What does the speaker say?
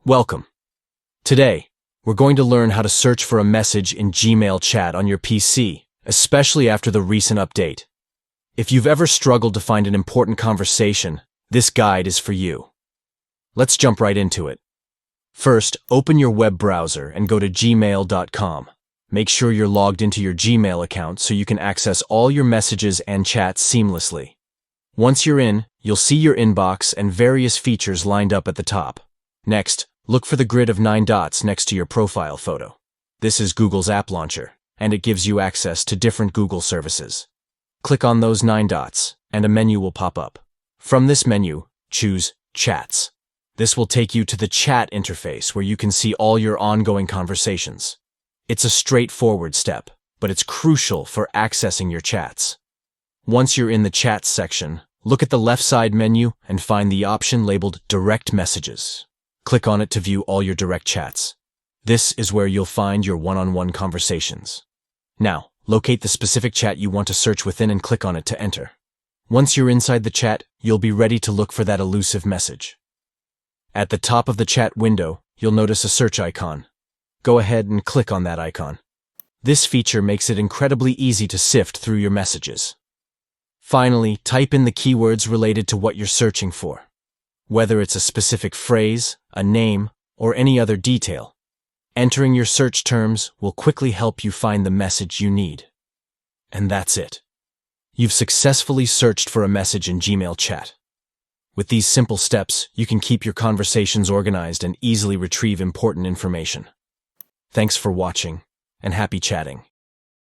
Welcome. Today, we're going to learn how to search for a message in Gmail chat on your PC, especially after the recent update. If you've ever struggled to find an important conversation, this guide is for you. Let's jump right into it. First, open your web browser and go to gmail.com. Make sure you're logged into your Gmail account so you can access all your messages and chats seamlessly. Once you're in, you'll see your inbox and various features lined up at the top. Next, look for the grid of 9 dots next to your profile photo. This is Google's app launcher, and it gives you access to different Google services. Click on those 9 dots, and a menu will pop up. From this menu, choose Chats. This will take you to the chat interface where you can see all your ongoing conversations. It's a straightforward step, but it's crucial for accessing your chats. Once you're in the Chats section, look at the left side menu and find the option labeled Direct Messages. Click on it to view all your direct chats. This is where you'll find your one-on-one conversations. Now, locate the specific chat you want to search within and click on it to enter. Once you're inside the chat, you'll be ready to look for that elusive message. At the top of the chat window, you'll notice a search icon. Go ahead and click on that icon. This feature makes it incredibly easy to sift through your messages. Finally, type in the keywords related to what you're searching for. Whether it's a specific phrase, a name, or any other detail, entering your search terms will quickly help you find the message you need. And that's it. You've successfully searched for a message in Gmail chat. With these simple steps, you can keep your conversations organized and easily retrieve important information. Thanks for watching, and happy chatting.